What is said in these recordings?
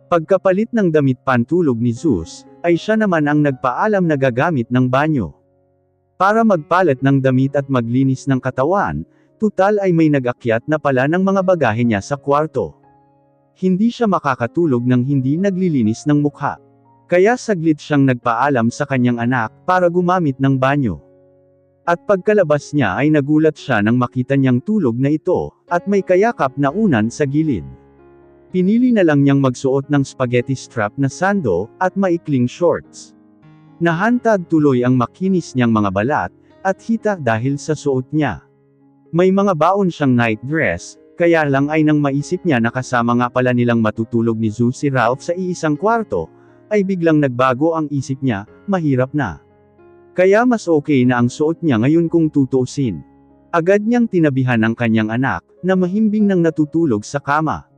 Pagkapalit ng damit pantulog ni Zeus, ay siya naman ang nagpaalam na gagamit ng banyo. Para magpalit ng damit at maglinis ng katawan, tutal ay may nag-akyat na pala ng mga bagahe niya sa kwarto. Hindi siya makakatulog nang hindi naglilinis ng mukha. Kaya saglit siyang nagpaalam sa kanyang anak para gumamit ng banyo. At pagkalabas niya ay nagulat siya nang makita niyang tulog na ito, at may kayakap na unan sa gilid. Pinili na lang niyang magsuot ng spaghetti strap na sando, at maikling shorts. Nahantad tuloy ang makinis niyang mga balat, at hita dahil sa suot niya. May mga baon siyang night dress, kaya lang ay nang maisip niya na kasama nga pala nilang matutulog ni Zeus si Ralph sa iisang kwarto, ay biglang nagbago ang isip niya, mahirap na. Kaya mas okay na ang suot niya ngayon kung tutusin. Agad niyang tinabihan ang kanyang anak, na mahimbing nang natutulog sa kama.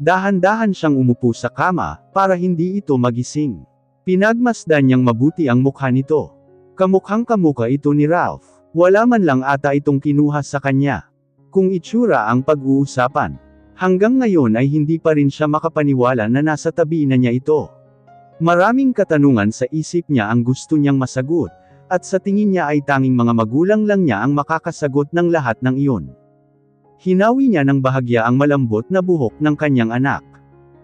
Dahan-dahan siyang umupo sa kama, para hindi ito magising. Pinagmasdan niyang mabuti ang mukha nito. Kamukhang kamukha ito ni Ralph. Wala man lang ata itong kinuha sa kanya. Kung itsura ang pag-uusapan. Hanggang ngayon ay hindi pa rin siya makapaniwala na nasa tabi na niya ito. Maraming katanungan sa isip niya ang gusto niyang masagot, at sa tingin niya ay tanging mga magulang lang niya ang makakasagot ng lahat ng iyon. Hinawi niya ng bahagya ang malambot na buhok ng kanyang anak.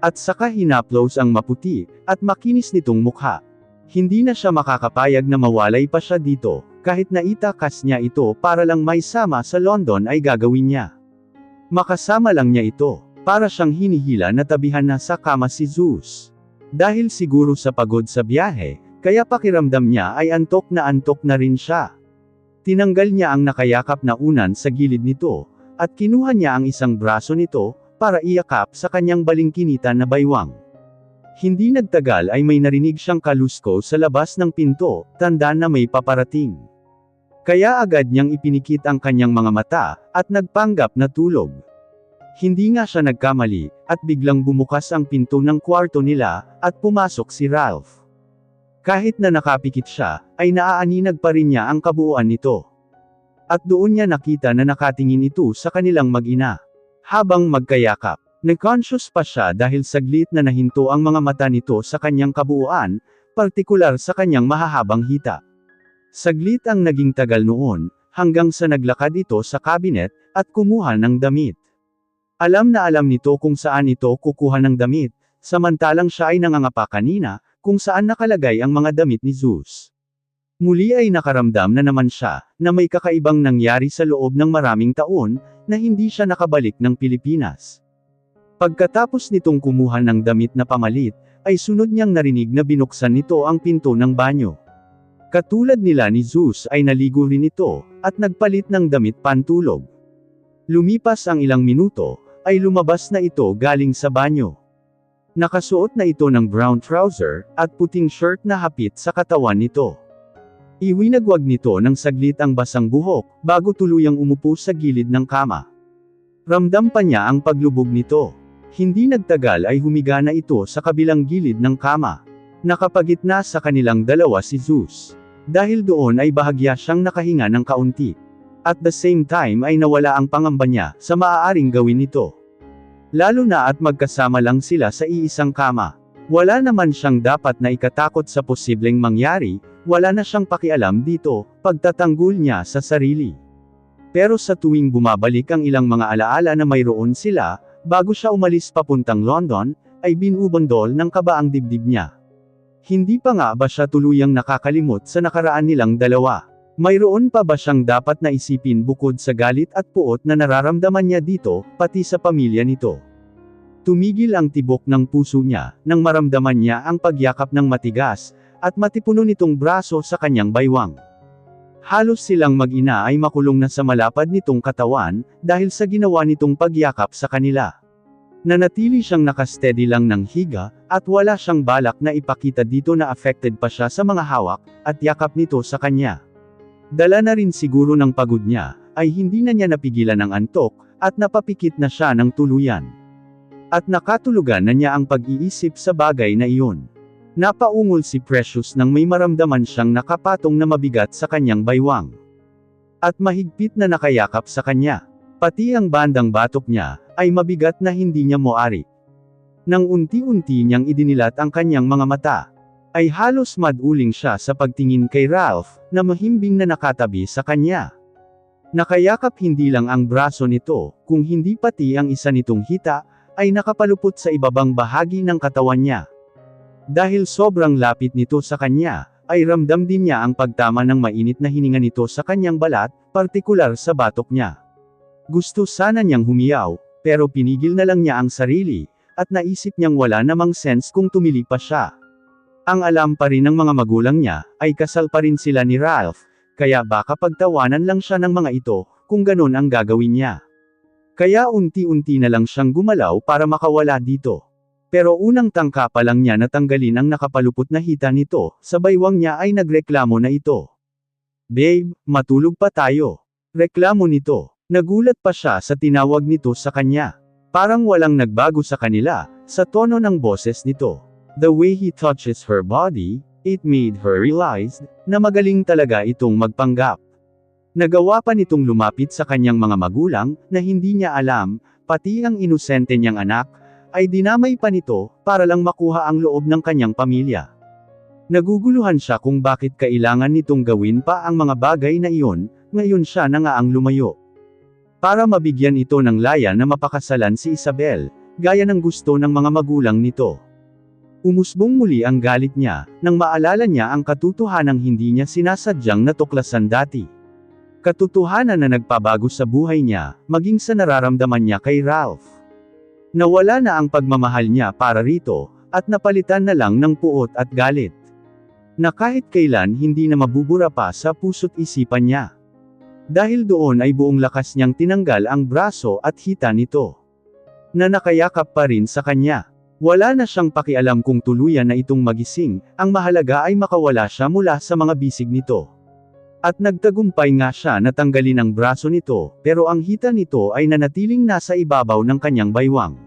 At saka hinaplos ang maputi, at makinis nitong mukha. Hindi na siya makakapayag na mawalay pa siya dito, kahit na itakas niya ito para lang may sama sa London ay gagawin niya. Makasama lang niya ito, para siyang hinihila na tabihan na sa kama si Zeus. Dahil siguro sa pagod sa biyahe, kaya pakiramdam niya ay antok na rin siya. Tinanggal niya ang nakayakap na unan sa gilid nito, at kinuha niya ang isang braso nito, para iyakap sa kanyang balingkinita na baywang. Hindi nagtagal ay may narinig siyang kalusko sa labas ng pinto, tanda na may paparating. Kaya agad niyang ipinikit ang kanyang mga mata, at nagpanggap na tulog. Hindi nga siya nagkamali, at biglang bumukas ang pinto ng kwarto nila, at pumasok si Ralph. Kahit na nakapikit siya, ay naaaninag pa rin niya ang kabuuan nito. At doon niya nakita na nakatingin ito sa kanilang mag-ina. Habang magkayakap, nag-conscious pa siya dahil saglit na nahinto ang mga mata nito sa kanyang kabuuan, partikular sa kanyang mahahabang hita. Saglit ang naging tagal noon, hanggang sa naglakad ito sa kabinet, at kumuha ng damit. Alam na alam nito kung saan ito kukuha ng damit, samantalang siya ay nangangapa kanina, kung saan nakalagay ang mga damit ni Zeus. Muli ay nakaramdam na naman siya, na may kakaibang nangyari sa loob ng maraming taon, na hindi siya nakabalik ng Pilipinas. Pagkatapos nitong kumuha ng damit na pamalit, ay sunod niyang narinig na binuksan nito ang pinto ng banyo. Katulad nila ni Zeus ay naligo rin ito, at nagpalit ng damit pantulog. Lumipas ang ilang minuto, ay lumabas na ito galing sa banyo. Nakasuot na ito ng brown trouser, at puting shirt na hapit sa katawan nito. Iwinagwag nito ng saglit ang basang buhok, bago tuluyang umupo sa gilid ng kama. Ramdam pa niya ang paglubog nito. Hindi nagtagal ay humiga na ito sa kabilang gilid ng kama. Nakapagitna sa kanilang dalawa si Zeus. Dahil doon ay bahagya siyang nakahinga ng kaunti. At the same time ay nawala ang pangamba niya sa maaaring gawin nito. Lalo na at magkasama lang sila sa iisang kama. Wala naman siyang dapat na ikatakot sa posibleng mangyari, wala na siyang pakialam dito, pagtatanggol niya sa sarili. Pero sa tuwing bumabalik ang ilang mga alaala na mayroon sila, bago siya umalis papuntang London, ay binubundol ng kaba ang dibdib niya. Hindi pa nga ba siya tuluyang nakakalimot sa nakaraan nilang dalawa? Mayroon pa ba siyang dapat na isipin bukod sa galit at puot na nararamdaman niya dito, pati sa pamilya nito? Tumigil ang tibok ng puso niya, nang maramdaman niya ang pagyakap ng matigas, at matipuno nitong braso sa kanyang baywang. Halos silang mag-ina ay makulong na sa malapad nitong katawan, dahil sa ginawa nitong pagyakap sa kanila. Nanatili siyang nakasteady lang ng higa, at wala siyang balak na ipakita dito na affected pa siya sa mga hawak, at yakap nito sa kanya. Dala na rin siguro ng pagod niya, ay hindi na niya napigilan ang antok, at napapikit na siya ng tuluyan. At nakatulugan na niya ang pag-iisip sa bagay na iyon. Napaungol si Precious nang may maramdaman siyang nakapatong na mabigat sa kanyang baywang. At mahigpit na nakayakap sa kanya. Pati ang bandang batok niya, ay mabigat na hindi niya moari. Nang unti-unti niyang idinilat ang kanyang mga mata, ay halos maduling siya sa pagtingin kay Ralph, na mahimbing na nakatabi sa kanya. Nakayakap hindi lang ang braso nito, kung hindi pati ang isa nitong hita, ay nakapalupot sa ibabang bahagi ng katawan niya. Dahil sobrang lapit nito sa kanya, ay ramdam din niya ang pagtama ng mainit na hininga nito sa kanyang balat, partikular sa batok niya. Gusto sana niyang humiyaw, pero pinigil na lang niya ang sarili, at naisip niyang wala namang sense kung tumili pa siya. Ang alam pa rin ng mga magulang niya, ay kasal pa rin sila ni Ralph, kaya baka pagtawanan lang siya ng mga ito, kung ganun ang gagawin niya. Kaya unti-unti na lang siyang gumalaw para makawala dito. Pero unang tangka pa lang niya natanggalin ang nakapalupot na hita nito, sa baywang niya ay nagreklamo na ito. "Babe, matulog pa tayo." Reklamo nito. Nagulat pa siya sa tinawag nito sa kanya. Parang walang nagbago sa kanila, sa tono ng boses nito. The way he touches her body, it made her realize, na magaling talaga itong magpanggap. Nagawa pa nitong lumapit sa kanyang mga magulang, na hindi niya alam, pati ang inosente niyang anak, ay dinamay pa nito, para lang makuha ang loob ng kanyang pamilya. Naguguluhan siya kung bakit kailangan nitong gawin pa ang mga bagay na iyon, ngayon siya na nga ang lumayo. Para mabigyan ito ng laya na mapakasalan si Isabel, gaya ng gusto ng mga magulang nito. Umusbong muli ang galit niya, nang maalala niya ang katotohanang hindi niya sinasadyang natuklasan dati. Katotohanan na nagpabago sa buhay niya, maging sa nararamdaman niya kay Ralph. Nawala na ang pagmamahal niya para rito, at napalitan na lang ng puot at galit. Na kahit kailan hindi na mabubura pa sa puso't isipan niya. Dahil doon ay buong lakas niyang tinanggal ang braso at hita nito. Na nakayakap pa rin sa kanya. Wala na siyang pakialam kung tuluyan na itong magising, ang mahalaga ay makawala siya mula sa mga bisig nito. At nagtagumpay nga siya na tanggalin ang braso nito, pero ang hita nito ay nanatiling nasa ibabaw ng kanyang baywang.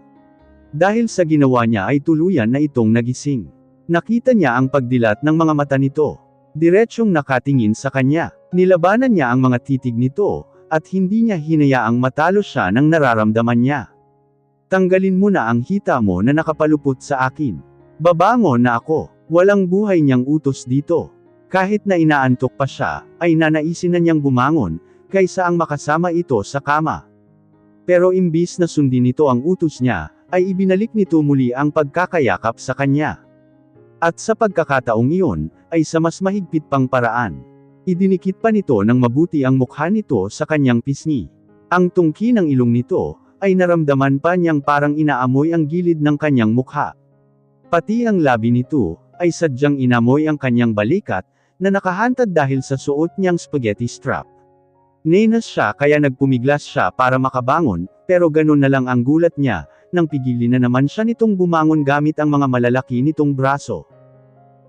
Dahil sa ginawa niya ay tuluyan na itong nagising. Nakita niya ang pagdilat ng mga mata nito. Diretsyong nakatingin sa kanya. Nilabanan niya ang mga titig nito, at hindi niya hinayaang matalo siya ng nararamdaman niya. "Tanggalin mo na ang hita mo na nakapalupot sa akin. Babangon na ako." Walang buhay niyang utos dito. Kahit na inaantok pa siya, ay nanaisin na niyang bumangon, kaysa ang makasama ito sa kama. Pero imbis na sundin nito ang utos niya, ay ibinalik nito muli ang pagkakayakap sa kanya. At sa pagkakataong iyon, ay sa mas mahigpit pang paraan. Idinikit pa nito ng mabuti ang mukha nito sa kanyang pisngi. Ang tungki ng ilong nito, ay naramdaman pa niyang parang inaamoy ang gilid ng kanyang mukha. Pati ang labi nito, ay sadyang inamoy ang kanyang balikat, na nakahantad dahil sa suot niyang spaghetti strap. Nenas siya kaya nagpumiglas siya para makabangon, pero ganun na lang ang gulat niya, nang pigilin na naman siya nitong bumangon gamit ang mga malalaki nitong braso.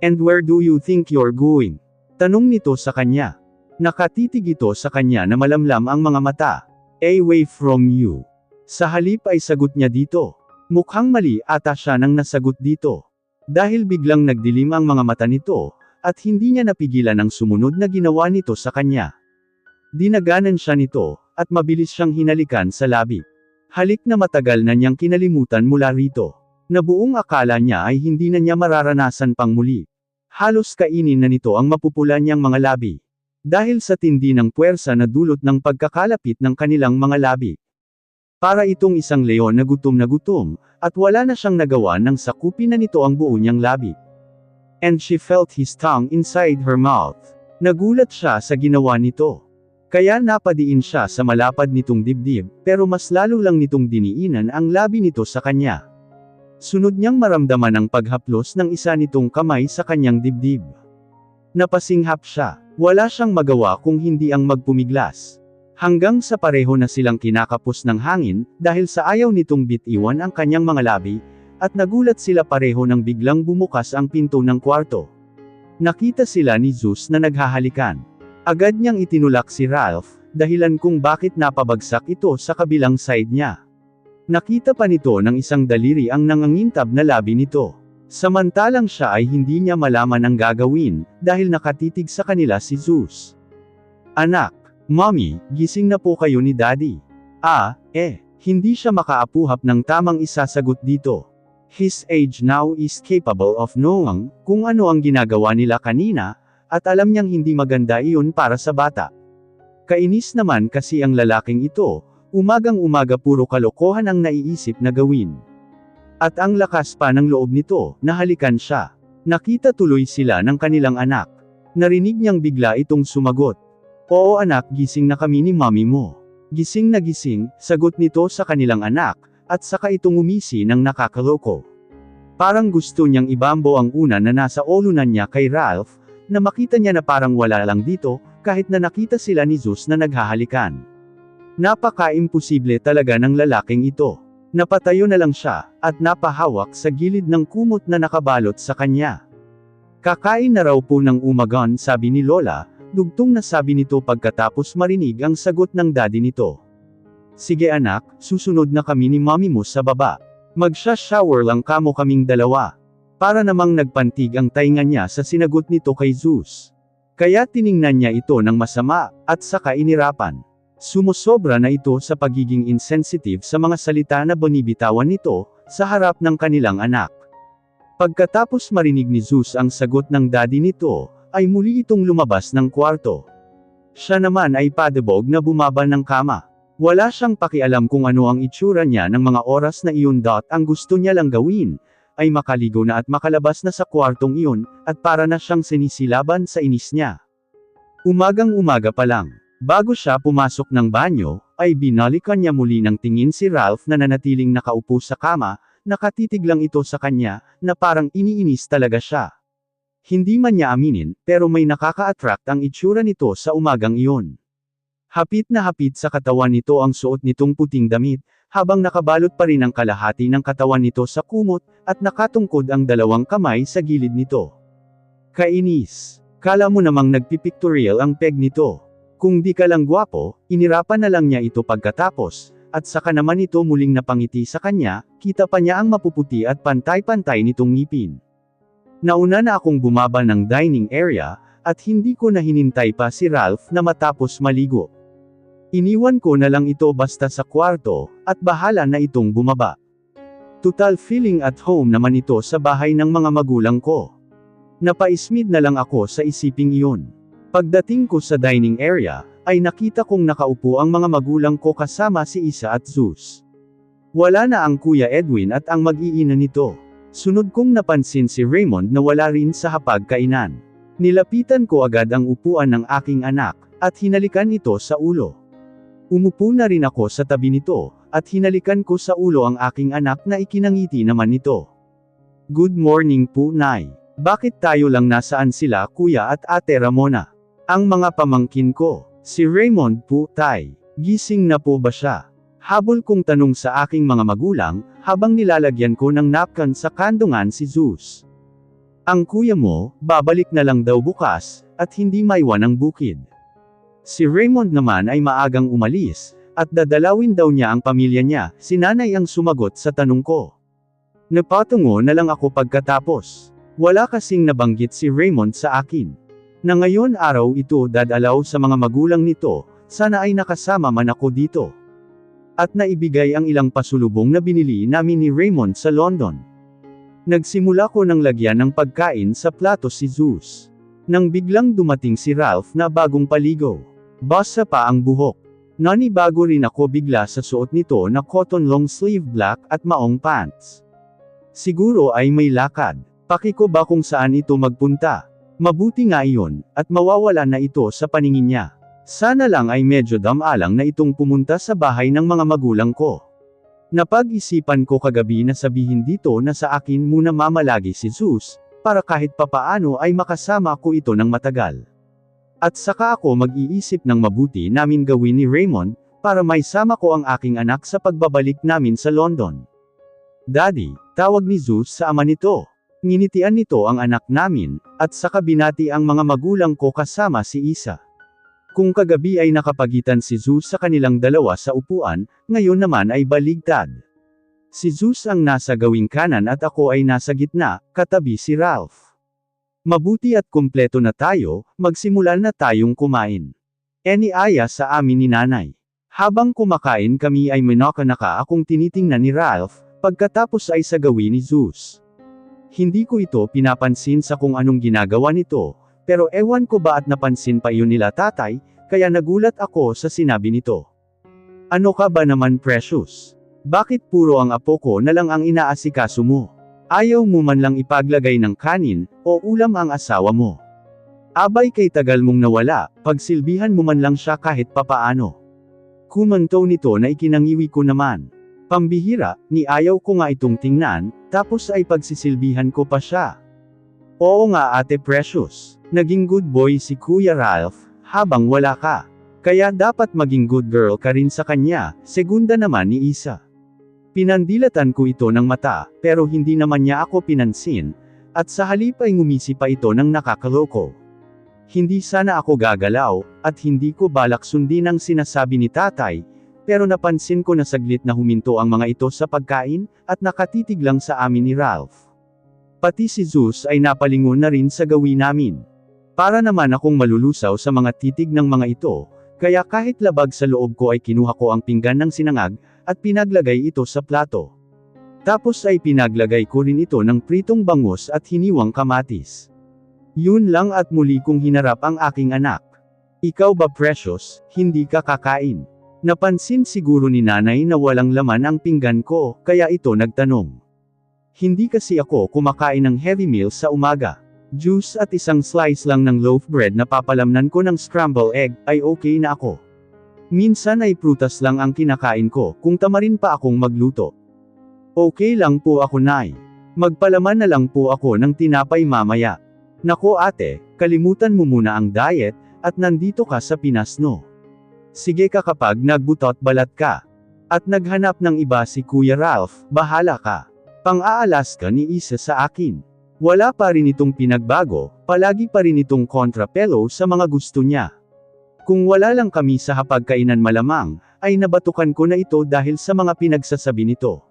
"And where do you think you're going?" Tanong nito sa kanya. Nakatitig ito sa kanya na malamlam ang mga mata. "Away from you." Sa halip ay sagot niya dito. Mukhang mali ata siya nang nasagot dito. Dahil biglang nagdilim ang mga mata nito, at hindi niya napigilan ang sumunod na ginawa nito sa kanya. Dinaganan siya nito, at mabilis siyang hinalikan sa labi. Halik na matagal na niyang kinalimutan mula rito. Na buong akala niya ay hindi na niya mararanasan pang muli. Halos kainin na nito ang mapupula niyang mga labi. Dahil sa tindi ng puwersa na dulot ng pagkakalapit ng kanilang mga labi. Para itong isang leon na gutom, at wala na siyang nagawa nang sakupin na nito ang buo niyang labi. And she felt his tongue inside her mouth. Nagulat siya sa ginawa nito. Kaya napadiin siya sa malapad nitong dibdib, pero mas lalo lang nitong diniinan ang labi nito sa kanya. Sunod niyang maramdaman ang paghaplos ng isa nitong kamay sa kanyang dibdib. Napasinghap siya. Wala siyang magawa kung hindi ang magpumiglas. Hanggang sa pareho na silang kinakapos ng hangin, dahil sa ayaw nitong bitiwan ang kanyang mga labi, at nagulat sila pareho nang biglang bumukas ang pinto ng kwarto. Nakita sila ni Zeus na naghahalikan. Agad niyang itinulak si Ralph, dahilan kung bakit napabagsak ito sa kabilang side niya. Nakita pa nito ng isang daliri ang nangangintab na labi nito. Samantalang siya ay hindi niya malaman ang gagawin, dahil nakatitig sa kanila si Zeus. "Anak, Mommy, gising na po kayo ni Daddy." Hindi siya makaapuhap ng tamang isasagot dito. His age now is capable of knowing kung ano ang ginagawa nila kanina, at alam niyang hindi maganda iyon para sa bata. Kainis naman kasi ang lalaking ito, umagang-umaga puro kalokohan ang naiisip na gawin. At ang lakas pa ng loob nito, na halikan siya. Nakita tuloy sila ng kanilang anak. Narinig niyang bigla itong sumagot. Oo anak, gising na kami ni mami mo. Gising na gising, sagot nito sa kanilang anak, at saka itong umisi ng nakakaloko. Parang gusto niyang ibambo ang una na nasa ulunan niya kay Ralph, na makita niya na parang wala lang dito, kahit na nakita sila ni Zeus na naghahalikan. Napaka-imposible talaga ng lalaking ito. Napatayo na lang siya, at napahawak sa gilid ng kumot na nakabalot sa kanya. Kakain na raw po ng umagon, sabi ni Lola, dugtong na sabi nito pagkatapos marinig ang sagot ng daddy nito. Sige anak, susunod na kami ni mami mo sa baba. Magsha-shower lang kamo kaming dalawa. Para namang nagpantig ang tainga niya sa sinagot nito kay Zeus. Kaya tiningnan niya ito ng masama, at saka inirapan. Sumusobra na ito sa pagiging insensitive sa mga salita na binibitawan nito, sa harap ng kanilang anak. Pagkatapos marinig ni Zeus ang sagot ng daddy nito, ay muli itong lumabas ng kwarto. Siya naman ay padebog na bumaba ng kama. Wala siyang pakialam kung ano ang itsura niya ng mga oras na iyon. Ang gusto niya lang gawin, ay makaligo na at makalabas na sa kwartong iyon, at para na siyang sinisilaban sa inis niya. Umagang-umaga pa lang, bago siya pumasok ng banyo, ay binalikan niya muli ng tingin si Ralph na nanatiling nakaupo sa kama, nakatitig lang ito sa kanya, na parang iniinis talaga siya. Hindi man niya aminin, pero may nakaka-attract ang itsura nito sa umagang iyon. Hapit na hapit sa katawan nito ang suot nitong puting damit, habang nakabalot pa rin ang kalahati ng katawan nito sa kumot, at nakatungkod ang dalawang kamay sa gilid nito. Kainis. Kala mo namang nagpipictorial ang peg nito. Kung di ka lang gwapo, inirapan na lang niya ito pagkatapos, at saka naman ito muling napangiti sa kanya, kita pa niya ang mapuputi at pantay-pantay nitong ngipin. Nauna na akong bumaba ng dining area, at hindi ko na hinintay pa si Ralph na matapos maligo. Iniwan ko na lang ito basta sa kwarto, at bahala na itong bumaba. Total feeling at home naman ito sa bahay ng mga magulang ko. Napaismid na lang ako sa isiping iyon. Pagdating ko sa dining area, ay nakita kong nakaupo ang mga magulang ko kasama si Isa at Zeus. Wala na ang Kuya Edwin at ang mag-iina nito. Sunod kong napansin si Raymond na wala rin sa hapagkainan. Nilapitan ko agad ang upuan ng aking anak, at hinalikan ito sa ulo. Umupo na rin ako sa tabi nito, at hinalikan ko sa ulo ang aking anak na ikinangiti naman nito. Good morning po, Nay. Bakit tayo lang nasaan sila Kuya at Ate Ramona? Ang mga pamangkin ko. Si Raymond po, Tay. Gising na po ba siya? Habol kong tanong sa aking mga magulang, habang nilalagyan ko ng napkin sa kandungan si Zeus. Ang kuya mo, babalik na lang daw bukas, at hindi maiwan ang bukid. Si Raymond naman ay maagang umalis, at dadalawin daw niya ang pamilya niya, si nanay ang sumagot sa tanong ko. Napatungo na lang ako pagkatapos. Wala kasing nabanggit si Raymond sa akin. Na ngayon araw ito dadalaw sa mga magulang nito, sana ay nakasama man ako dito. At naibigay ang ilang pasulubong na binili namin ni Raymond sa London. Nagsimula ko ng lagyan ng pagkain sa plato si Zeus. Nang biglang dumating si Ralph na bagong paligo. Basa pa ang buhok. Nanibago rin ako bigla sa suot nito na cotton long sleeve black at maong pants. Siguro ay may lakad. Paki ko ba kung saan ito magpunta? Mabuti nga iyon, at mawawala na ito sa paningin niya. Sana lang ay medyo damalang na itong pumunta sa bahay ng mga magulang ko. Napag-isipan ko kagabi na sabihin dito na sa akin muna mamalagi si Zeus, para kahit papaano ay makasama ko ito ng matagal. At saka ako mag-iisip ng mabuti namin gawin ni Raymond, para may sama ko ang aking anak sa pagbabalik namin sa London. Daddy, tawag ni Zeus sa ama nito. Nginitian nito ang anak namin, at saka binati ang mga magulang ko kasama si Isa. Kung kagabi ay nakapagitan si Zeus sa kanilang dalawa sa upuan, ngayon naman ay baligtad. Si Zeus ang nasa gawing kanan at ako ay nasa gitna, katabi si Ralph. Mabuti at kumpleto na tayo, magsimula na tayong kumain. Iniaya sa amin ni nanay. Habang kumakain kami ay minokanaka akong tinitingnan ni Ralph, Pagkatapos ay sagawi ni Zeus. Hindi ko ito pinapansin sa kung anong ginagawa nito, pero ewan ko ba at napansin pa iyon nila tatay, kaya nagulat ako sa sinabi nito. Ano ka ba naman Precious? Bakit puro ang apo ko na lang ang inaasikaso mo? Ayaw mo man lang ipaglagay ng kanin, o ulam ang asawa mo. Abay kay tagal mong nawala, pagsilbihan mo man lang siya kahit papaano. Kumanto nito na ikinangiwi ko naman. Pambihira, ni ayaw ko nga itong tingnan, tapos ay pagsisilbihan ko pa siya. Oo nga Ate Precious, naging good boy si Kuya Ralph, habang wala ka. Kaya dapat maging good girl ka rin sa kanya, segunda naman ni Isa. Pinandilatan ko ito ng mata, pero hindi naman niya ako pinansin, at sa halip ay ngumisi pa ito ng nakakaloko. Hindi sana ako gagalaw, at hindi ko balak sundin ang sinasabi ni tatay, pero napansin ko na saglit na huminto ang mga ito sa pagkain, at nakatitig lang sa amin ni Ralph. Pati si Zeus ay napalingon na rin sa gawin namin. Para naman akong malulusaw sa mga titig ng mga ito, kaya kahit labag sa loob ko ay kinuha ko ang pinggan ng sinangag, at pinaglagay ito sa plato. Tapos ay pinaglagay ko rin ito ng pritong bangus at hiniwang kamatis. Yun lang at muli kong hinarap ang aking anak. Ikaw ba Precious, hindi ka kakain? Napansin siguro ni nanay na walang laman ang pinggan ko, kaya ito nagtanong. Hindi kasi ako kumakain ng heavy meal sa umaga. Juice at isang slice lang ng loaf bread na papalamnan ko ng scrambled egg, ay okay na ako. Minsan ay prutas lang ang kinakain ko, kung tamarin pa akong magluto. Okay lang po ako nay. Magpalaman na lang po ako ng tinapay mamaya. Nako ate, kalimutan mo muna ang diet, at nandito ka sa Pinas no. Sige ka kapag nagbutot balat ka. At naghanap ng iba si Kuya Ralph, bahala ka. Pang-aalas ka ni Isa sa akin. Wala pa rin itong pinagbago, palagi pa rin itong kontrapelo sa mga gusto niya. Kung wala lang kami sa hapagkainan malamang, ay nabatukan ko na ito dahil sa mga pinagsasabi nito.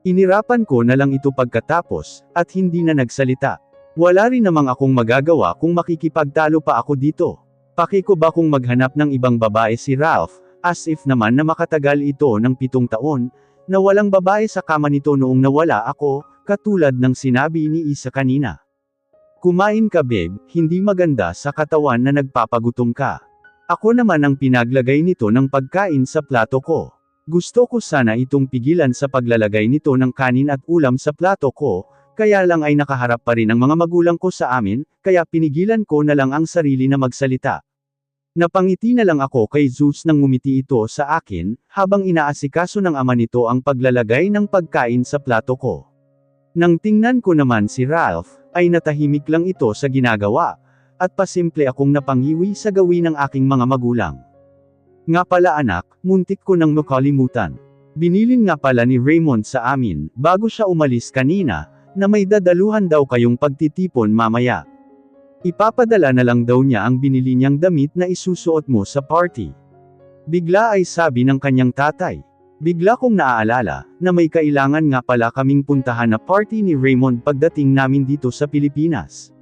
Inirapan ko na lang ito pagkatapos, at hindi na nagsalita. Wala rin namang akong magagawa kung makikipagtalo pa ako dito. Paki ko ba kung maghanap ng ibang babae si Ralph, as if naman na makatagal ito ng 7 taon, na walang babae sa kama nito noong nawala ako, katulad ng sinabi ni Isa kanina. Kumain ka babe, hindi maganda sa katawan na nagpapagutom ka. Ako naman ang pinaglagay nito ng pagkain sa plato ko. Gusto ko sana itong pigilan sa paglalagay nito ng kanin at ulam sa plato ko, kaya lang ay nakaharap pa rin ang mga magulang ko sa amin, kaya pinigilan ko na lang ang sarili na magsalita. Napangiti na lang ako kay Zeus nang ngumiti ito sa akin, habang inaasikaso ng ama nito ang paglalagay ng pagkain sa plato ko. Nang tingnan ko naman si Ralph, ay natahimik lang ito sa ginagawa, at pasimple akong napangiwi sa gawin ng aking mga magulang. Nga pala anak, muntik ko nang makalimutan. Binilin nga pala ni Raymond sa amin, bago siya umalis kanina, na may dadaluhan daw kayong pagtitipon mamaya. Ipapadala na lang daw niya ang binili niyang damit na isusuot mo sa party. Bigla ay sabi ng kanyang tatay. Bigla kong naaalala, na may kailangan nga pala kaming puntahan na party ni Raymond pagdating namin dito sa Pilipinas.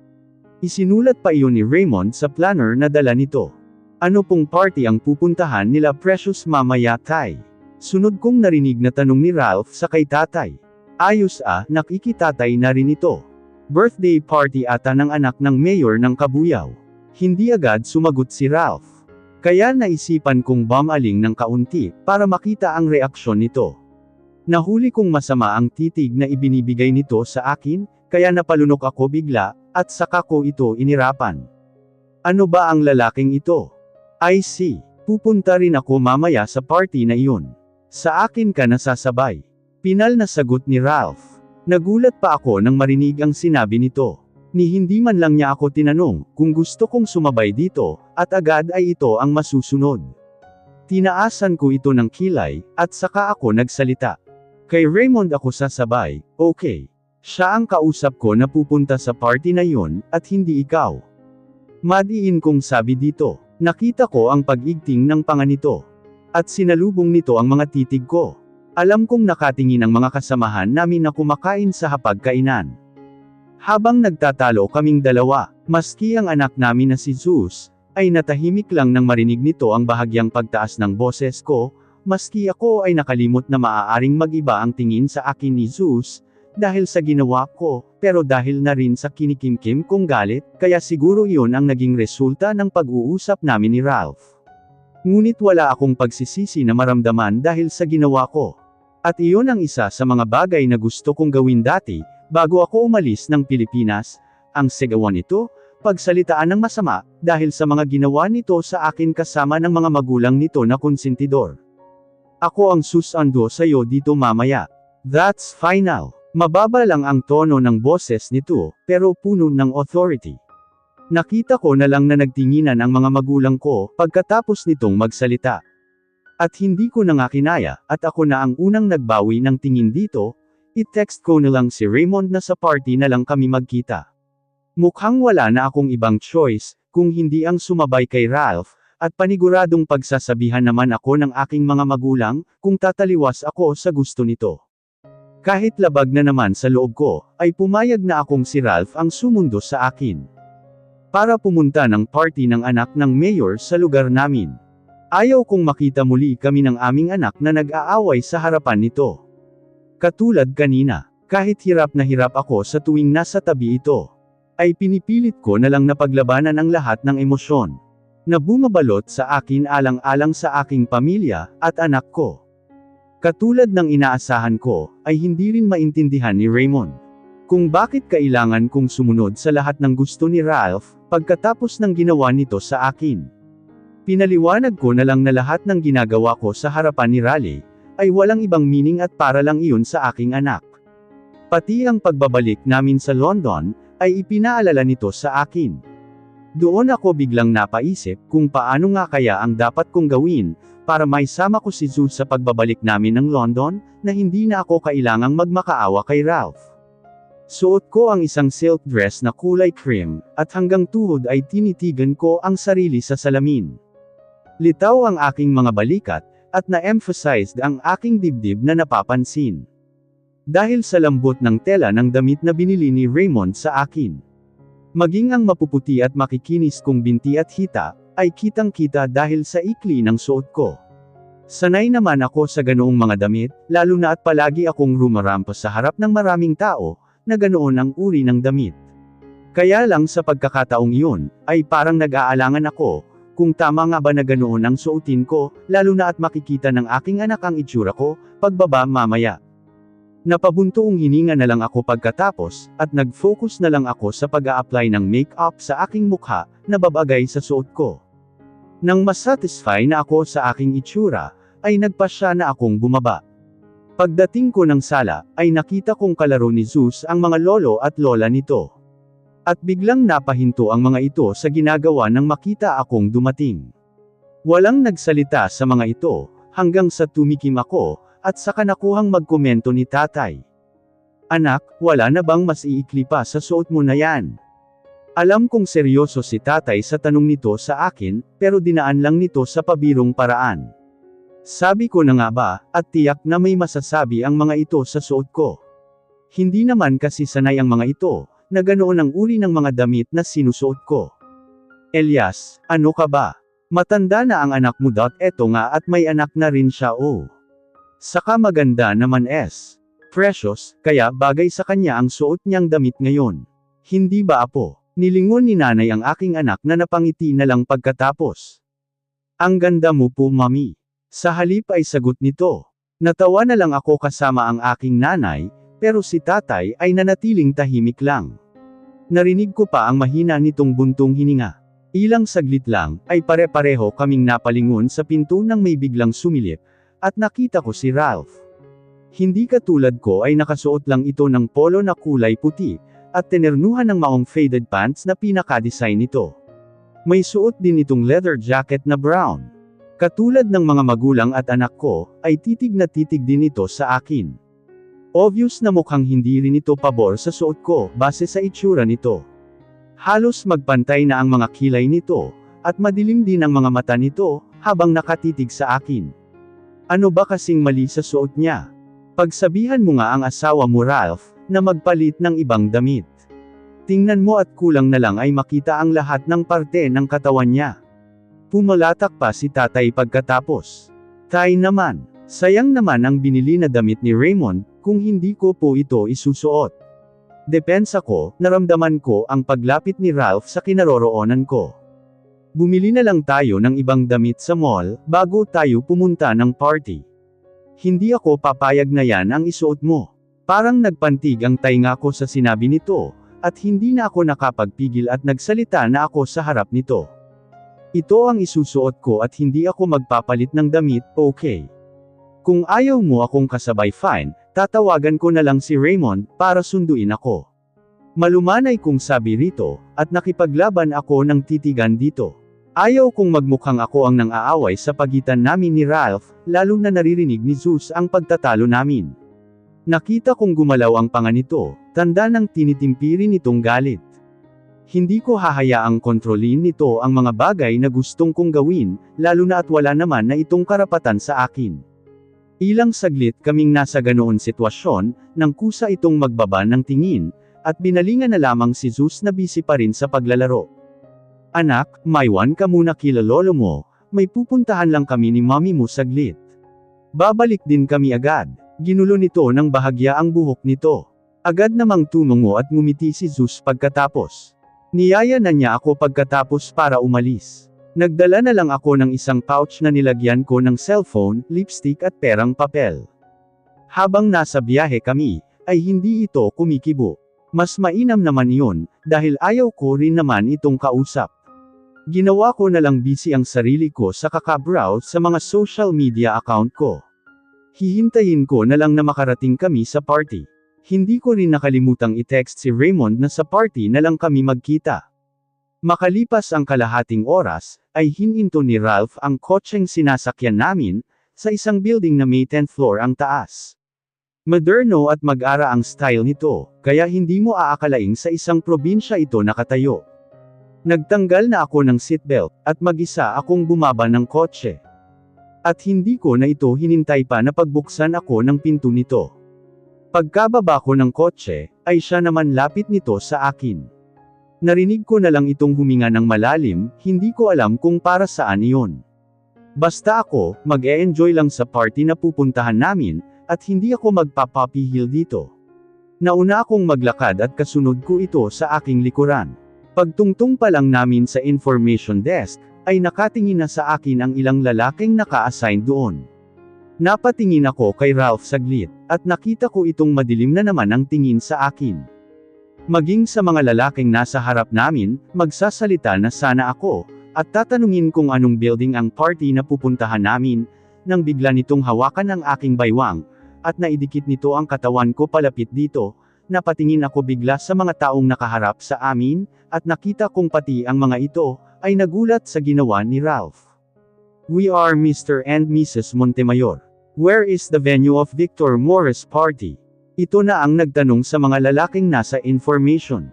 Isinulat pa iyon ni Raymond sa planner na dala nito. Ano pong party ang pupuntahan nila Precious mamaya tay? Sunod kong narinig na tanong ni Ralph sa kay tatay. Ayos nakikitatay na rin ito. Birthday party ata ng anak ng mayor ng Kabuyaw. Hindi agad sumagot si Ralph. Kaya naisipan kong bumaling ng kaunti, para makita ang reaksyon nito. Nahuli kong masama ang titig na ibinibigay nito sa akin, kaya napalunok ako bigla, at saka ko ito inirapan. Ano ba ang lalaking ito? I see. Pupunta rin ako mamaya sa party na iyon. Sa akin ka nasasabay. Pinal na sagot ni Ralph. Nagulat pa ako nang marinig ang sinabi nito. Ni hindi man lang niya ako tinanong, kung gusto kong sumabay dito, at agad ay ito ang masusunod. Tinaasan ko ito ng kilay, at saka ako nagsalita. Kay Raymond ako sasabay, okay. Siya ang kausap ko na pupunta sa party na yun, at hindi ikaw. Madiin kong sabi dito. Nakita ko ang pag-igting ng panga nito. At sinalubong nito ang mga titig ko. Alam kong nakatingin ang mga kasamahan namin na kumakain sa hapagkainan. Habang nagtatalo kaming dalawa, maski ang anak namin na si Zeus, ay natahimik lang nang marinig nito ang bahagyang pagtaas ng boses ko, maski ako ay nakalimot na maaaring mag-iba ang tingin sa akin ni Zeus, dahil sa ginawa ko, pero dahil na rin sa kinikimkim kong galit, kaya siguro iyon ang naging resulta ng pag-uusap namin ni Ralph. Ngunit wala akong pagsisisi na maramdaman dahil sa ginawa ko. At iyon ang isa sa mga bagay na gusto kong gawin dati, bago ako umalis ng Pilipinas, ang sigawan nito, pagsalitaan ng masama, dahil sa mga ginawa nito sa akin kasama ng mga magulang nito na konsentidor. Ako ang susando sa'yo dito mamaya. That's final. Mababa lang ang tono ng boses nito, pero puno ng authority. Nakita ko na lang na nagtinginan ang mga magulang ko, pagkatapos nitong magsalita. At hindi ko na nga kinaya, at ako na ang unang nagbawi ng tingin dito, i-text ko na lang si Raymond na sa party na lang kami magkita. Mukhang wala na akong ibang choice, kung hindi ang sumabay kay Ralph, at paniguradong pagsasabihan naman ako ng aking mga magulang, kung tataliwas ako sa gusto nito. Kahit labag na naman sa loob ko, ay pumayag na akong si Ralph ang sumundo sa akin. Para pumunta ng party ng anak ng mayor sa lugar namin. Ayaw kong makita muli kami ng aming anak na nag-aaway sa harapan nito. Katulad kanina, kahit hirap na hirap ako sa tuwing nasa tabi ito, ay pinipilit ko na lang na paglabanan ang lahat ng emosyon na bumabalot sa akin alang-alang sa aking pamilya at anak ko. Katulad ng inaasahan ko, ay hindi rin maintindihan ni Raymond kung bakit kailangan kong sumunod sa lahat ng gusto ni Ralph, pagkatapos ng ginawa nito sa akin. Pinaliwanag ko na lang na lahat ng ginagawa ko sa harapan ni Raleigh, ay walang ibang meaning at para lang iyon sa aking anak. Pati ang pagbabalik namin sa London, ay ipinaalala nito sa akin. Doon ako biglang napaisip kung paano nga kaya ang dapat kong gawin, para maisama ko si Zeus sa pagbabalik namin ng London, na hindi na ako kailangang magmakaawa kay Ralph. Suot ko ang isang silk dress na kulay cream, at hanggang tuhod ay tinitigan ko ang sarili sa salamin. Litaw ang aking mga balikat, at na-emphasized ang aking dibdib na napapansin. Dahil sa lambot ng tela ng damit na binili ni Raymond sa akin. Maging ang mapuputi at makikinis kong binti at hita, ay kitang-kita dahil sa ikli ng suot ko. Sanay naman ako sa ganoong mga damit, lalo na at palagi akong rumarampa sa harap ng maraming tao, na ganoon ang uri ng damit. Kaya lang sa pagkakataong iyon, ay parang nag-aalangan ako, kung tama nga ba na ganoon ang suotin ko, lalo na at makikita ng aking anak ang itsura ko, pagbaba mamaya. Napabuntoong hininga na lang ako pagkatapos, at nag-focus na lang ako sa pag-a-apply ng make-up sa aking mukha, na babagay sa suot ko. Nang masatisfy na ako sa aking itsura, ay nagpasya na akong bumaba. Pagdating ko ng sala, ay nakita kong kalaro ni Zeus ang mga lolo at lola nito. At biglang napahinto ang mga ito sa ginagawa nang makita akong dumating. Walang nagsalita sa mga ito, hanggang sa tumikim ako, at saka nakuhang magkomento ni tatay. Anak, wala na bang mas iikli pa sa suot mo na yan? Alam kong seryoso si tatay sa tanong nito sa akin, pero dinaan lang nito sa pabirong paraan. Sabi ko na nga ba, at tiyak na may masasabi ang mga ito sa suot ko. Hindi naman kasi sanay ang mga ito, na ganoon ang uri ng mga damit na sinusuot ko. Elias, ano ka ba? Matanda na ang anak mo. Eto nga at may anak na rin siya. Saka maganda naman Precious, kaya bagay sa kanya ang suot niyang damit ngayon. Hindi ba apo? Nilingon ni nanay ang aking anak na napangiti na lang pagkatapos. Ang ganda mo po mami. Sa halip ay sagot nito. Natawa na lang ako kasama ang aking nanay, pero si tatay ay nanatiling tahimik lang. Narinig ko pa ang mahina nitong buntong hininga. Ilang saglit lang, ay pare-pareho kaming napalingon sa pinto nang may biglang sumilip, at nakita ko si Ralph. Hindi katulad ko ay nakasuot lang ito ng polo na kulay puti, at tinernuhan ng maong faded pants na pinaka-design nito. May suot din itong leather jacket na brown. Katulad ng mga magulang at anak ko, ay titig na titig din ito sa akin. Obvious na mukhang hindi rin ito pabor sa suot ko, base sa itsura nito. Halos magpantay na ang mga kilay nito, at madilim din ang mga mata nito, habang nakatitig sa akin. Ano ba kasing mali sa suot niya? Pagsabihan mo nga ang asawa mo Ralph, na magpalit ng ibang damit. Tingnan mo at kulang na lang ay makita ang lahat ng parte ng katawan niya. Pumalatak pa si tatay pagkatapos. Tay naman. Sayang naman ang binili na damit ni Raymond, kung hindi ko po ito isusuot. Depensa ko, naramdaman ko ang paglapit ni Ralph sa kinaroroonan ko. Bumili na lang tayo ng ibang damit sa mall, bago tayo pumunta ng party. Hindi ako papayag na yan ang isuot mo. Parang nagpantig ang tainga ko sa sinabi nito, at hindi na ako nakapagpigil at nagsalita na ako sa harap nito. Ito ang isusuot ko at hindi ako magpapalit ng damit, okay? Kung ayaw mo akong kasabay fine, tatawagan ko na lang si Raymond, para sunduin ako. Malumanay kong sabi rito, at nakipaglaban ako ng titigan dito. Ayaw kong magmukhang ako ang nang-aaway sa pagitan namin ni Ralph, lalo na naririnig ni Zeus ang pagtatalo namin. Nakita kong gumalaw ang panga nito, tanda ng tinitimpirin nitong galit. Hindi ko hahayaang kontrolin nito ang mga bagay na gustong kong gawin, lalo na at wala naman na itong karapatan sa akin. Ilang saglit kaming nasa ganoon sitwasyon, nang kusa itong magbaba ng tingin, at binalingan na lamang si Zeus na busy pa rin sa paglalaro. Anak, maiwan ka muna kila lolo mo, may pupuntahan lang kami ni mami mo saglit. Babalik din kami agad. Ginulo nito ng bahagya ang buhok nito. Agad namang tumungo at ngumiti si Zeus pagkatapos. Niyaya na niya ako pagkatapos para umalis. Nagdala na lang ako ng isang pouch na nilagyan ko ng cellphone, lipstick at perang papel. Habang nasa biyahe kami, ay hindi ito kumikibo. Mas mainam naman iyon, dahil ayaw ko rin naman itong kausap. Ginawa ko na lang busy ang sarili ko sa kakabrowse sa mga social media account ko. Hihintayin ko na lang na makarating kami sa party. Hindi ko rin nakalimutang i-text si Raymond na sa party na lang kami magkita. Makalipas ang kalahating oras, ay hininto ni Ralph ang kotseng sinasakyan namin, sa isang building na may 10th floor ang taas. Moderno at mag-ara ang style nito, kaya hindi mo aakalaing sa isang probinsya ito nakatayo. Nagtanggal na ako ng seatbelt, at mag-isa akong bumaba ng kotse. At hindi ko na ito hinintay pa na pagbuksan ako ng pinto nito. Pagkababa ko ng kotse, ay siya naman lapit nito sa akin. Narinig ko na lang itong huminga ng malalim, hindi ko alam kung para saan iyon. Basta ako, mag-e-enjoy lang sa party na pupuntahan namin, at hindi ako magpapapihil dito. Nauna akong maglakad at kasunod ko ito sa aking likuran. Pagtungtong pa lang namin sa information desk, ay nakatingin na sa akin ang ilang lalaking naka-assign doon. Napatingin ako kay Ralph saglit, at nakita ko itong madilim na naman ang tingin sa akin. Maging sa mga lalaking nasa harap namin, magsasalita na sana ako, at tatanungin kung anong building ang party na pupuntahan namin, nang bigla nitong hawakan ang aking baywang, at naidikit nito ang katawan ko palapit dito. Napatingin ako bigla sa mga taong nakaharap sa amin, at nakita kong pati ang mga ito, ay nagulat sa ginawa ni Ralph. We are Mr. and Mrs. Montemayor. Where is the venue of Victor Morris party? Ito na ang nagtanong sa mga lalaking nasa information.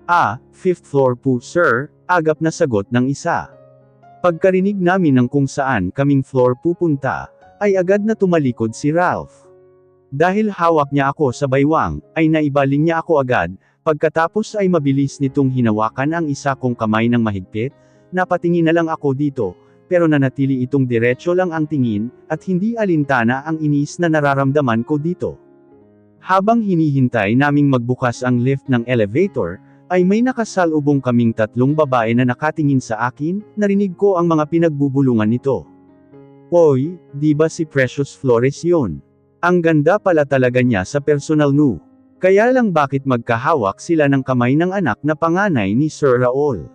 5th floor po sir, agap na sagot ng isa. Pagkarinig namin ng kung saan kaming floor pupunta, ay agad na tumalikod si Ralph. Dahil hawak niya ako sa baywang, ay naibaling niya ako agad, pagkatapos ay mabilis nitong hinawakan ang isa kong kamay ng mahigpit. Napatingin na lang ako dito, pero nanatili itong diretso lang ang tingin, at hindi alintana ang inis na nararamdaman ko dito. Habang hinihintay naming magbukas ang lift ng elevator, ay may nakasalubong kaming tatlong babae na nakatingin sa akin, narinig ko ang mga pinagbubulungan nito. Oy, di ba si Precious Flores yun? Ang ganda pala talaga niya sa personal no. Kaya lang bakit magkahawak sila ng kamay ng anak na panganay ni Sir Raul?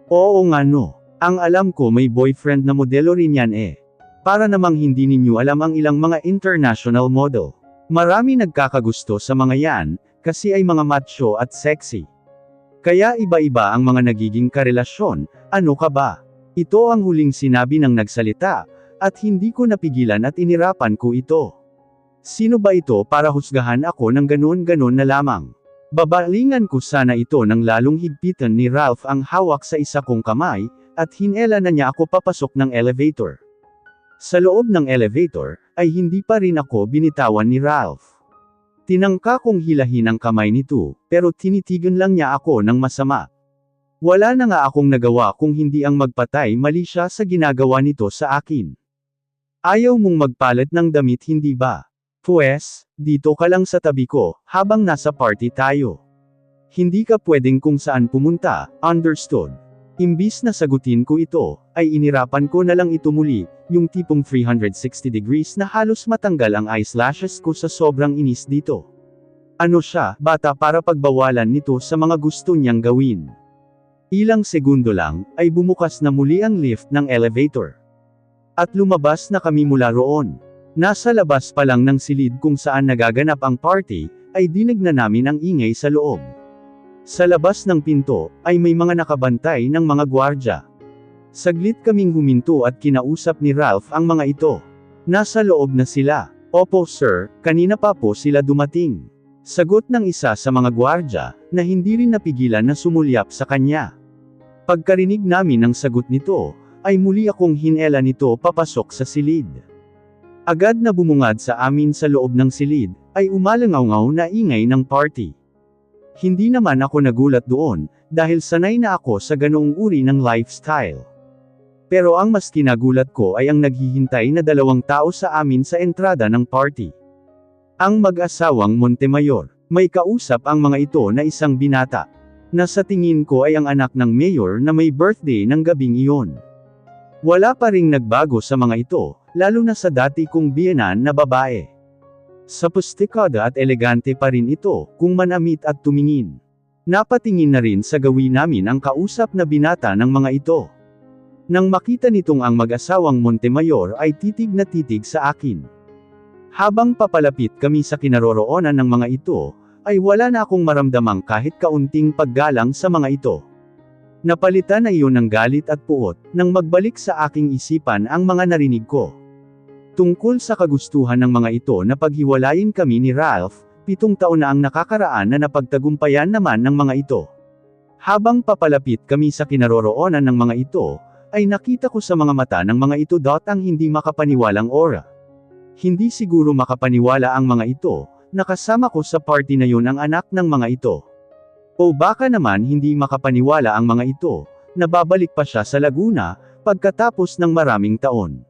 Oo nga no. Ang alam ko may boyfriend na modelo rin yan eh. Para namang hindi ninyo alam ang ilang mga international model. Marami nagkakagusto sa mga yan, kasi ay mga macho at sexy. Kaya iba-iba ang mga nagiging karelasyon, ano ka ba? Ito ang huling sinabi ng nagsalita, at hindi ko napigilan at inirapan ko ito. Sino ba ito para husgahan ako ng ganon-ganon na lamang? Babalingan ko sana ito nang lalong higpitan ni Ralph ang hawak sa isa kong kamay, at hinela na niya ako papasok ng elevator. Sa loob ng elevator, ay hindi pa rin ako binitawan ni Ralph. Tinangka kong hilahin ang kamay nito, pero tinitigan lang niya ako ng masama. Wala na nga akong nagawa kung hindi ang magpatay mali siya sa ginagawa nito sa akin. Ayaw mong magpalit ng damit hindi ba? Pwes, dito ka lang sa tabi ko, habang nasa party tayo. Hindi ka pwedeng kung saan pumunta, understood? Imbis na sagutin ko ito, ay inirapan ko na lang ito muli, yung tipong 360 degrees na halos matanggal ang eyelashes ko sa sobrang inis dito. Ano siya, bata para pagbawalan nito sa mga gusto niyang gawin. Ilang segundo lang, ay bumukas na muli ang lift ng elevator. At lumabas na kami mula roon. Nasa labas pa lang ng silid kung saan nagaganap ang party, ay dinig na namin ang ingay sa loob. Sa labas ng pinto, ay may mga nakabantay ng mga gwardya. Saglit kaming huminto at kinausap ni Ralph ang mga ito. Nasa loob na sila. Opo sir, kanina pa po sila dumating. Sagot ng isa sa mga gwardya, na hindi rin napigilan na sumulyap sa kanya. Pagkarinig namin ng sagot nito, ay muli akong hinela nito papasok sa silid. Agad na bumungad sa amin sa loob ng silid, ay umalangaw-ngaw na ingay ng party. Hindi naman ako nagulat doon, dahil sanay na ako sa ganoong uri ng lifestyle. Pero ang mas kinagulat ko ay ang naghihintay na 2 tao sa amin sa entrada ng party. Ang mag-asawang Montemayor. May kausap ang mga ito na isang binata. Na sa tingin ko ay ang anak ng mayor na may birthday ng gabing iyon. Wala pa ring nagbago sa mga ito, lalo na sa dati kong biyenan na babae. Sophisticada at elegante pa rin ito, kung manamit at tumingin. Napatingin na rin sa gawin namin ang kausap na binata ng mga ito. Nang makita nitong ang mag-asawang Montemayor ay titig na titig sa akin. Habang papalapit kami sa kinaroroonan ng mga ito, ay wala na akong maramdamang kahit kaunting paggalang sa mga ito. Napalitan na iyon ng galit at puot, nang magbalik sa aking isipan ang mga narinig ko. Tungkol sa kagustuhan ng mga ito na paghiwalayin kami ni Ralph, 7 taon na ang nakakaraan na napagtagumpayan naman ng mga ito. Habang papalapit kami sa kinaroroonan ng mga ito, ay nakita ko sa mga mata ng mga ito ang hindi makapaniwalang aura. Hindi siguro makapaniwala ang mga ito, nakasama ko sa party na yun ang anak ng mga ito. O baka naman hindi makapaniwala ang mga ito, na babalik pa siya sa Laguna, pagkatapos ng maraming taon.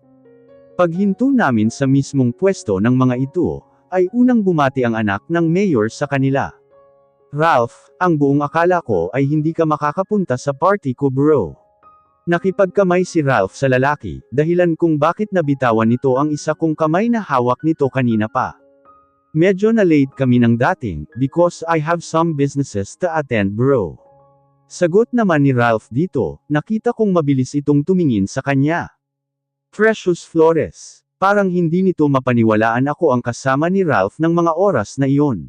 Paghinto namin sa mismong pwesto ng mga ito, ay unang bumati ang anak ng mayor sa kanila. Ralph, ang buong akala ko ay hindi ka makakapunta sa party ko bro. Nakipagkamay si Ralph sa lalaki, dahilan kung bakit nabitawan nito ang isa kong kamay na hawak nito kanina pa. Medyo na late kami ng dating, because I have some businesses to attend bro. Sagot naman ni Ralph dito, nakita kong mabilis itong tumingin sa kanya. Precious Flores. Parang hindi nito mapaniwalaan ako ang kasama ni Ralph ng mga oras na iyon.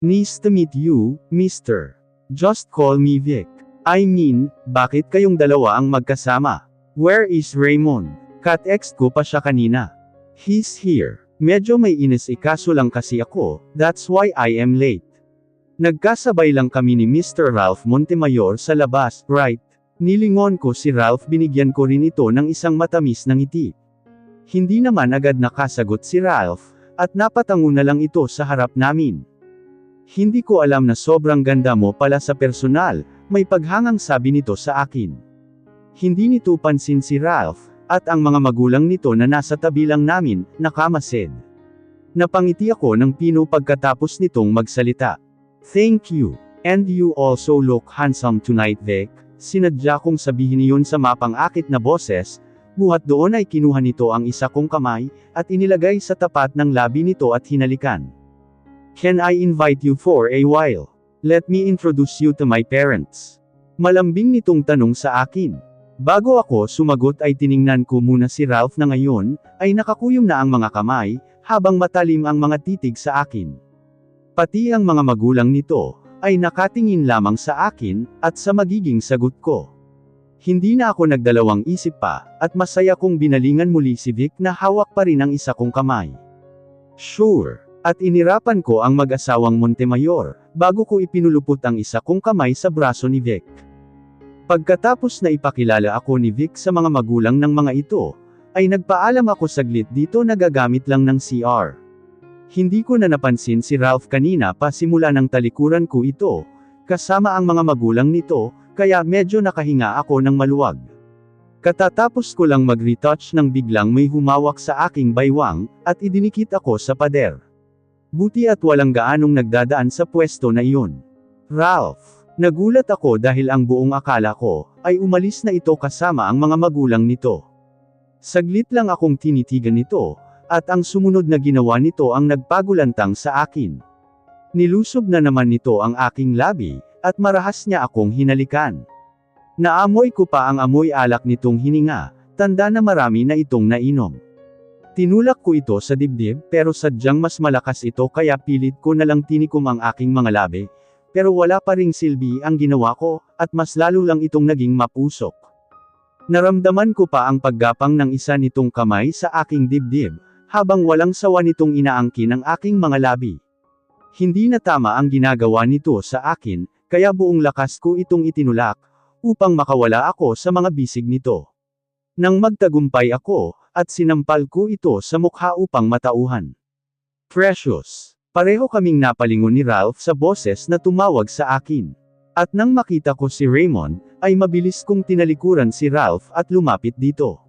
Nice to meet you, Mr. Just call me Vic. I mean, bakit kayong dalawa ang magkasama? Where is Raymond? Kat-ext ko pa siya kanina. He's here. Medyo may inis-ikaso lang kasi ako, that's why I am late. Nagkasabay lang kami ni Mr. Ralph Montemayor sa labas, right? Nilingon ko si Ralph, binigyan ko rin ito ng isang matamis na ngiti. Hindi naman agad nakasagot si Ralph, at napatango na lang ito sa harap namin. Hindi ko alam na sobrang ganda mo pala sa personal, may paghangang sabi nito sa akin. Hindi nito pansin si Ralph, at ang mga magulang nito na nasa tabi lang namin, nakamasid. Napangiti ako ng pino pagkatapos nitong magsalita. Thank you. And you also look handsome tonight Vic. Sinadya kong sabihin iyon sa mapang-akit na boses, buhat doon ay kinuha nito ang isa kong kamay, at inilagay sa tapat ng labi nito at hinalikan. Can I invite you for a while? Let me introduce you to my parents. Malambing nitong tanong sa akin. Bago ako sumagot ay tiningnan ko muna si Ralph na ngayon, ay nakakuyom na ang mga kamay, habang matalim ang mga titig sa akin. Pati ang mga magulang nito, ay nakatingin lamang sa akin, at sa magiging sagot ko. Hindi na ako nagdalawang isip pa, at masaya kong binalingan muli si Vic na hawak pa rin ang isa kong kamay. Sure. At inirapan ko ang mag-asawang Montemayor, bago ko ipinulupot ang isa kong kamay sa braso ni Vic. Pagkatapos na ipakilala ako ni Vic sa mga magulang ng mga ito, ay nagpaalam ako saglit dito na gagamit lang ng CR. Hindi ko na napansin si Ralph kanina pa simula ng talikuran ko ito, kasama ang mga magulang nito, kaya medyo nakahinga ako ng maluwag. Katatapos ko lang mag-retouch nang biglang may humawak sa aking baywang, at idinikit ako sa pader. Buti at walang gaanong nagdadaan sa pwesto na iyon. Ralph. Nagulat ako dahil ang buong akala ko, ay umalis na ito kasama ang mga magulang nito. Saglit lang akong tinitigan nito, at ang sumunod na ginawa nito ang nagpagulantang sa akin. Nilusob na naman nito ang aking labi, at marahas niya akong hinalikan. Naamoy ko pa ang amoy alak nitong hininga, tanda na marami na itong nainom. Tinulak ko ito sa dibdib, pero sadyang mas malakas ito kaya pilit ko na lang tinikom ang aking mga labi, pero wala pa ring silbi ang ginawa ko, at mas lalo lang itong naging mapusok. Naramdaman ko pa ang paggapang ng isa nitong kamay sa aking dibdib, habang walang sawa nitong inaangkin ang aking mga labi. Hindi na tama ang ginagawa nito sa akin, kaya buong lakas ko itong itinulak, upang makawala ako sa mga bisig nito. Nang magtagumpay ako, at sinampal ko ito sa mukha upang matauhan. Precious. Pareho kaming napalingon ni Ralph sa boses na tumawag sa akin. At nang makita ko si Raymond, ay mabilis kong tinalikuran si Ralph at lumapit dito.